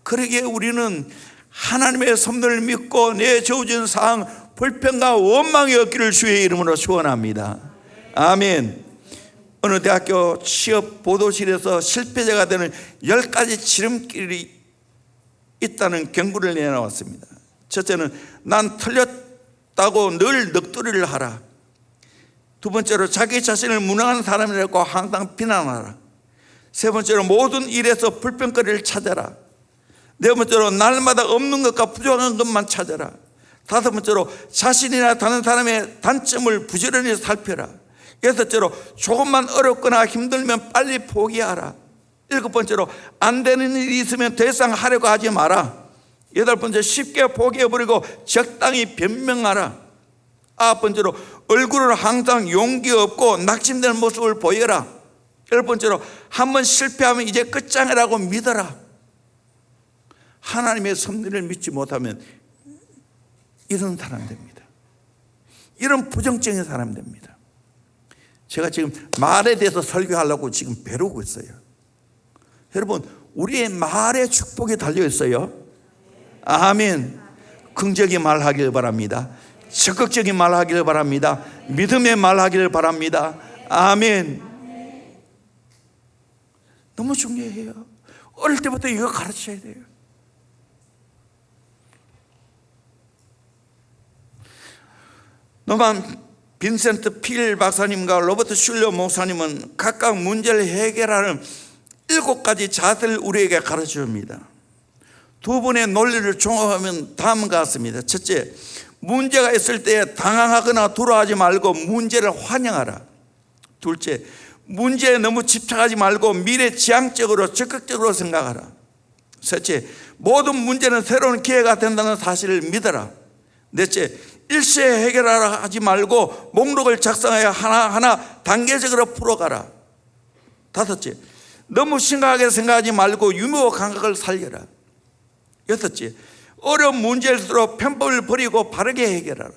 그러기에 우리는 하나님의 섭리를 믿고 내 주어진 상황, 불평과 원망이 없기를 주의 이름으로 축원합니다. 아멘. 어느 대학교 취업 보도실에서 실패자가 되는 10가지 지름길이 있다는 경고를 내놓았습니다. 첫째는 난 틀렸다고 늘 넋두리를 하라. 두 번째로 자기 자신을 무능한 사람이라고 항상 비난하라. 세 번째로 모든 일에서 불평거리를 찾아라. 네 번째로 날마다 없는 것과 부족한 것만 찾아라. 다섯 번째로 자신이나 다른 사람의 단점을 부지런히 살펴라. 여섯째로 조금만 어렵거나 힘들면 빨리 포기하라. 일곱 번째로 안 되는 일이 있으면 더 이상 하려고 하지 마라. 여덟 번째 쉽게 포기해버리고 적당히 변명하라. 아홉 번째로 얼굴을 항상 용기 없고 낙심되는 모습을 보여라. 열 번째로 한번 실패하면 이제 끝장이라고 믿어라. 하나님의 섭리를 믿지 못하면 이런 사람 됩니다. 이런 부정적인 사람 됩니다. 제가 지금 말에 대해서 설교하려고 지금 배우고 있어요. 여러분, 우리의 말에 축복이 달려 있어요. 아멘. 긍정의 말하기를 바랍니다. 적극적인 말하기를 바랍니다. 믿음의 말하기를 바랍니다. 아멘. 너무 중요해요. 어릴 때부터 이거 가르쳐야 돼요. 노만 빈센트 필 박사님과 로버트 슐러 목사님은 각각 문제를 해결하는 7가지 자세를 우리에게 가르쳐줍니다. 두 분의 논리를 종합하면 다음과 같습니다. 첫째, 문제가 있을 때 당황하거나 두려워하지 말고 문제를 환영하라. 둘째, 문제에 너무 집착하지 말고 미래지향적으로 적극적으로 생각하라. 셋째, 모든 문제는 새로운 기회가 된다는 사실을 믿어라. 넷째, 일시에 해결하라 하지 말고 목록을 작성하여 하나하나 단계적으로 풀어가라. 다섯째, 너무 심각하게 생각하지 말고 유머 감각을 살려라. 여섯째, 어려운 문제일수록 편법을 버리고 바르게 해결하라.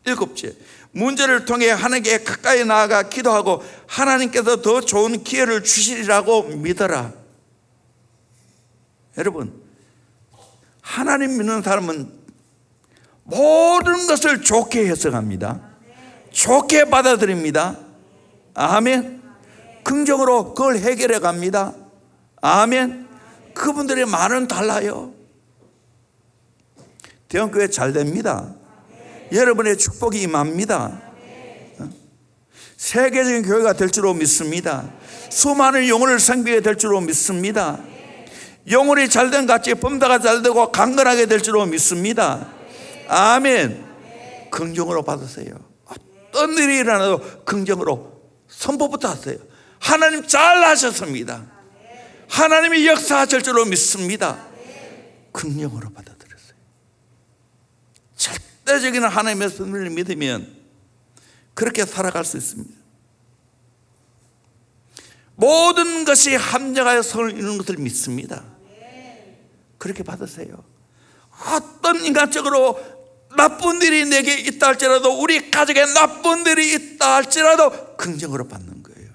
일곱째, 문제를 통해 하나님께 가까이 나아가 기도하고 하나님께서 더 좋은 기회를 주시리라고 믿어라. 여러분, 하나님 믿는 사람은 모든 것을 좋게 해석합니다. 좋게 받아들입니다. 아멘. 긍정으로 그걸 해결해 갑니다. 아멘. 그분들의 말은 달라요. 대형교회 잘 됩니다. 여러분의 축복이 임합니다. 세계적인 교회가 될 줄로 믿습니다. 수많은 영혼을 상비게 될 줄로 믿습니다. 영혼이 잘된 같이 범다가 잘되고 강건하게 될 줄로 믿습니다. 아멘. 긍정으로 받으세요. 어떤 일이 일어나도 긍정으로 선포부터 하세요. 하나님 잘 하셨습니다. 하나님이 역사하실 줄로 믿습니다. 긍정으로 받아들였어요. 절대적인 하나님의 섭리를 믿으면 그렇게 살아갈 수 있습니다. 모든 것이 합력하여 성을 이루는 것을 믿습니다. 그렇게 받으세요. 어떤 인간적으로 나쁜 일이 내게 있다 할지라도, 우리 가족에 나쁜 일이 있다 할지라도 긍정으로 받는 거예요.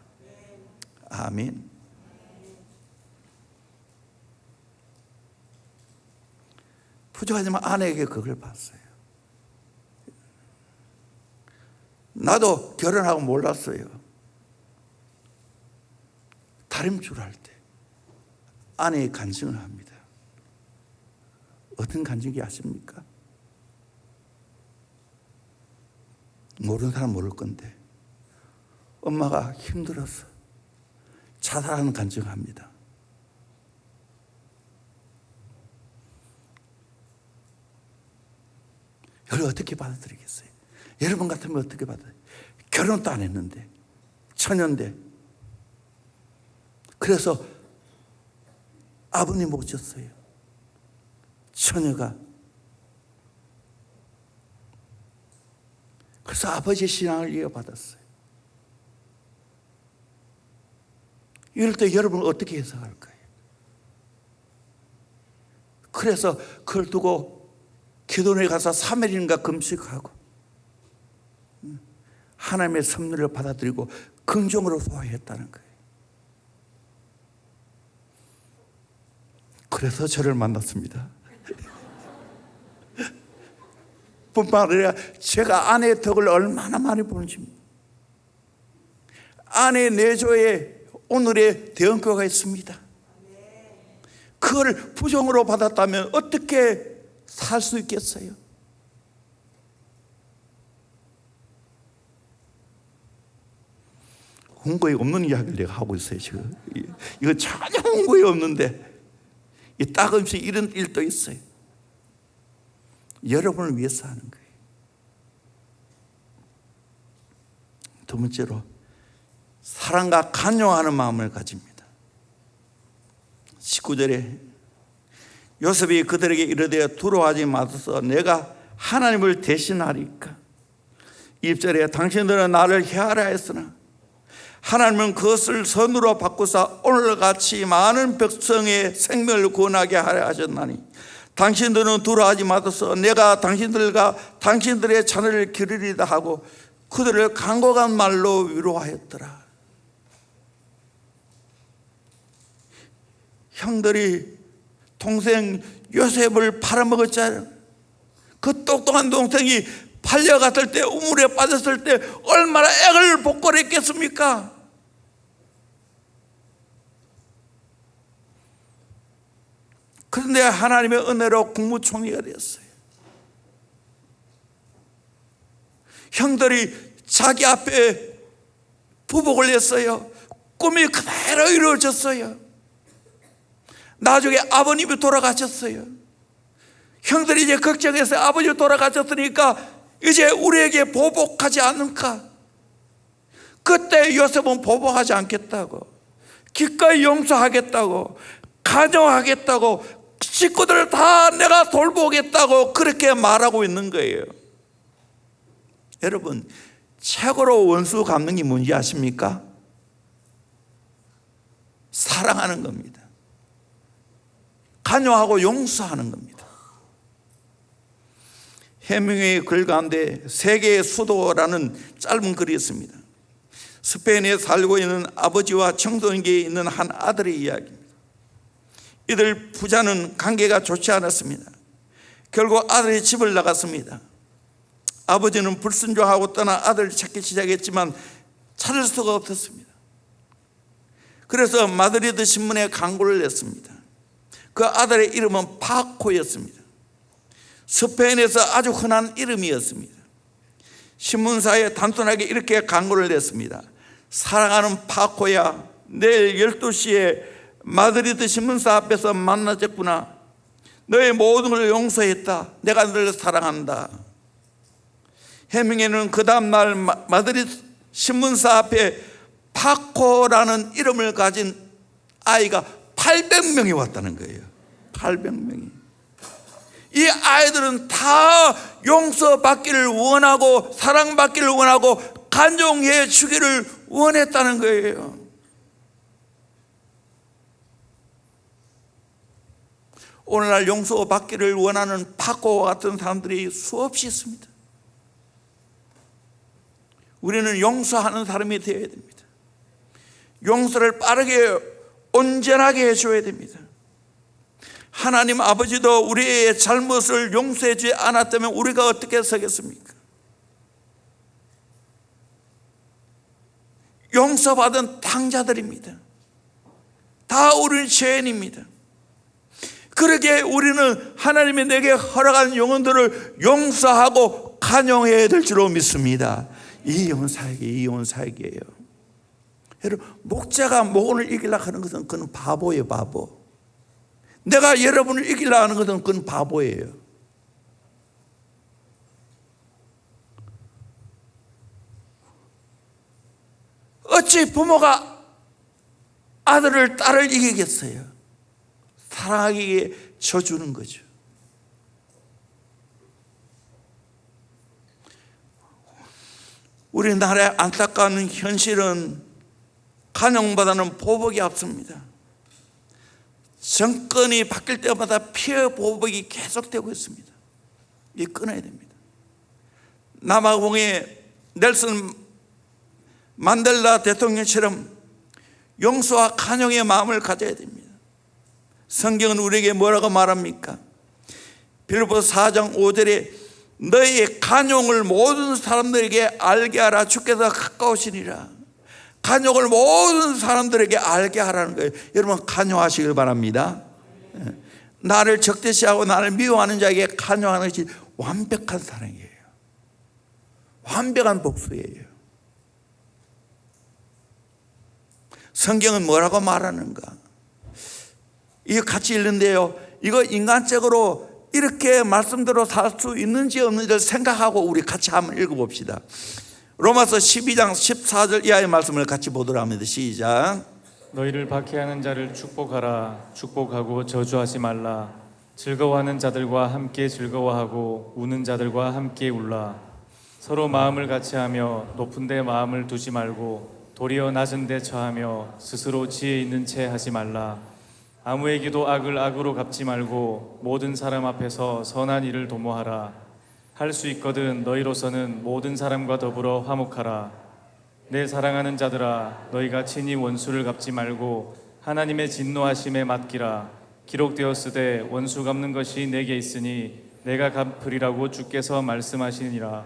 아멘. 부족하지만 아내에게 그걸 봤어요. 나도 결혼하고 몰랐어요. 다림줄 할 때 아내의 간증을 합니다. 어떤 간증이 아십니까? 모르는 사람 모를 건데 엄마가 힘들어서 자살하는 간증합니다. 이걸 어떻게 받아들이겠어요? 여러분 같으면 어떻게 받아들여요? 결혼도 안 했는데, 처녀인데. 그래서 아버님 모셨어요. 처녀가. 그래서 아버지의 신앙을 이어받았어요. 이럴 때 여러분은 어떻게 해석할 거예요? 그래서 그걸 두고 기도원에 가서 3일인가 금식하고 하나님의 섭리를 받아들이고 긍정으로 소화했다는 거예요. 그래서 저를 만났습니다. 뿐만 아니라 제가 아내의 덕을 얼마나 많이 보는지, 아내의 내조에 오늘의 대언교가 있습니다. 그걸 부정으로 받았다면 어떻게 살 수 있겠어요? 홍보에 없는 이야기를 내가 하고 있어요 지금. 이거 전혀 홍보에 없는데 이 따끔씩 이런 일도 있어요. 여러분을 위해서 하는 거예요. 두 번째로 사랑과 간용하는 마음을 가집니다. 19절에 요셉이 그들에게 이르되 두려워하지 마소서 내가 하나님을 대신하리까. 20절에 당신들은 나를 해하라 했으나 하나님은 그것을 선으로 바꾸사 오늘같이 많은 백성의 생명을 구원하게 하려 하셨나니 당신들은 두려워하지 마소서 내가 당신들과 당신들의 자녀를 기르리다 하고 그들을 간곡한 말로 위로하였더라. 형들이 동생 요셉을 팔아먹었잖아요. 그 똑똑한 동생이 팔려갔을 때, 우물에 빠졌을 때 얼마나 액을 복걸했겠습니까? 그런데 하나님의 은혜로 국무총리가 되었어요. 형들이 자기 앞에 부복을 했어요. 꿈이 그대로 이루어졌어요. 나중에 아버님이 돌아가셨어요. 형들이 이제 걱정해서 아버지 돌아가셨으니까 이제 우리에게 보복하지 않을까? 그때 요셉은 보복하지 않겠다고, 기꺼이 용서하겠다고, 간용하겠다고, 식구들을 다 내가 돌보겠다고 그렇게 말하고 있는 거예요. 여러분, 최고로 원수 갚는 게 뭔지 아십니까? 사랑하는 겁니다. 간용하고 용서하는 겁니다. 해밍웨이 글 가운데 세계의 수도라는 짧은 글이 있습니다. 스페인에 살고 있는 아버지와 청소년기에 있는 한 아들의 이야기입니다. 이들 부자는 관계가 좋지 않았습니다. 결국 아들이 집을 나갔습니다. 아버지는 불순종하고 떠나 아들을 찾기 시작했지만 찾을 수가 없었습니다. 그래서 마드리드 신문에 광고를 냈습니다. 그 아들의 이름은 파코였습니다. 스페인에서 아주 흔한 이름이었습니다. 신문사에 단순하게 이렇게 광고를 냈습니다. 사랑하는 파코야, 내일 12시에 마드리드 신문사 앞에서 만나자꾸나. 너의 모든 걸 용서했다. 내가 너를 사랑한다. 해밍웨이는 그 다음날 마드리드 신문사 앞에 파코라는 이름을 가진 아이가 800명이 왔다는 거예요. 800명이. 이 아이들은 다 용서받기를 원하고 사랑받기를 원하고 간용해 주기를 원했다는 거예요. 오늘날 용서받기를 원하는 파코와 같은 사람들이 수없이 있습니다. 우리는 용서하는 사람이 되어야 됩니다. 용서를 빠르게 온전하게 해줘야 됩니다. 하나님 아버지도 우리의 잘못을 용서해 주지 않았다면 우리가 어떻게 서겠습니까? 용서받은 탕자들입니다. 다 우리는 죄인입니다. 그러기에 우리는 하나님이 내게 허락한 영혼들을 용서하고 간용해야 될 줄로 믿습니다. 이혼 사역이에요. 여러분, 목자가 목원을 이기려고 하는 것은 그건 바보예요, 바보. 내가 여러분을 이기려고 하는 것은 그건 바보예요. 어찌 부모가 아들을 딸을 이기겠어요? 사랑하기에 져주는 거죠. 우리나라의 안타까운 현실은 간용보다는 보복이 앞섭니다. 정권이 바뀔 때마다 피해 보복이 계속되고 있습니다. 이 끊어야 됩니다. 남아공의 넬슨 만델라 대통령처럼 용서와 간용의 마음을 가져야 됩니다. 성경은 우리에게 뭐라고 말합니까? 빌립보서 4장 5절에 너희의 간용을 모든 사람들에게 알게 하라. 주께서 가까우시니라. 간용을 모든 사람들에게 알게 하라는 거예요. 여러분, 간용하시길 바랍니다. 나를 적대시하고 나를 미워하는 자에게 간용하는 것이 완벽한 사랑이에요. 완벽한 복수예요. 성경은 뭐라고 말하는가? 이거 같이 읽는데요, 이거 인간적으로 이렇게 말씀대로 살 수 있는지 없는지를 생각하고 우리 같이 한번 읽어봅시다. 로마서 12장 14절 이하의 말씀을 같이 보도록 합니다. 시작. 너희를 박해하는 자를 축복하라. 축복하고 저주하지 말라. 즐거워하는 자들과 함께 즐거워하고 우는 자들과 함께 울라. 서로 마음을 같이하며 높은 데 마음을 두지 말고 도리어 낮은 데 처하며 스스로 지혜 있는 채 하지 말라. 아무에게도 악을 악으로 갚지 말고 모든 사람 앞에서 선한 일을 도모하라. 할 수 있거든 너희로서는 모든 사람과 더불어 화목하라. 내 사랑하는 자들아, 너희가 친히 원수를 갚지 말고 하나님의 진노하심에 맡기라. 기록되었으되 원수 갚는 것이 내게 있으니 내가 갚으리라고 주께서 말씀하시니라.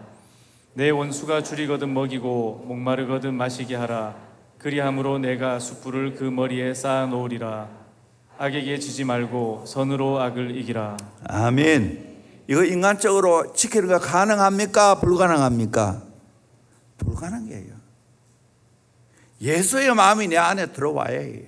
내 원수가 줄이거든 먹이고 목마르거든 마시게 하라. 그리함으로 내가 숯불을 그 머리에 쌓아 놓으리라. 악에게 지지 말고 선으로 악을 이기라. 아멘. 이거 인간적으로 지키는 거 가능합니까? 불가능합니까? 불가능해요. 예수의 마음이 내 안에 들어와야 해요.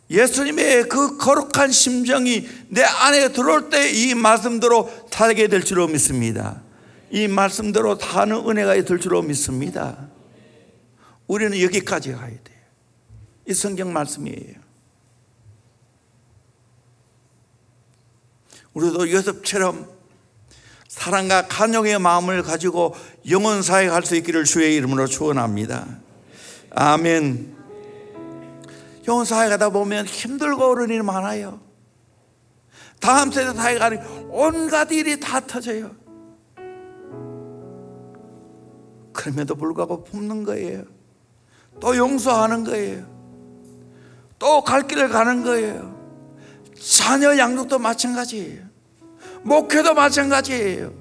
예수님의 그 거룩한 심정이 내 안에 들어올 때 이 말씀대로 살게 될 줄로 믿습니다. 이 말씀대로 사는 은혜가 될 줄로 믿습니다. 우리는 여기까지 가야 돼요. 이 성경 말씀이에요. 우리도 요셉처럼 사랑과 간용의 마음을 가지고 영원 사역할 수 있기를 주의 이름으로 축원합니다. 아멘. 영원 사역하다 보면 힘들고 어려운 일이 많아요. 다음 세대 사역하는 온갖 일이 다 터져요. 그럼에도 불구하고 품는 거예요. 또 용서하는 거예요. 또 갈 길을 가는 거예요. 자녀 양육도 마찬가지예요. 목회도 마찬가지예요.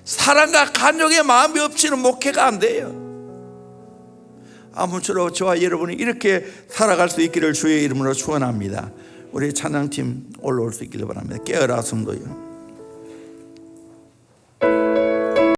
사랑과 간용의 마음이 없이는 목회가 안 돼요. 아무쪼록 저와 여러분이 이렇게 살아갈 수 있기를 주의 이름으로 축원합니다. 우리 찬양팀 올라올 수 있기를 바랍니다. 깨어라 성도여.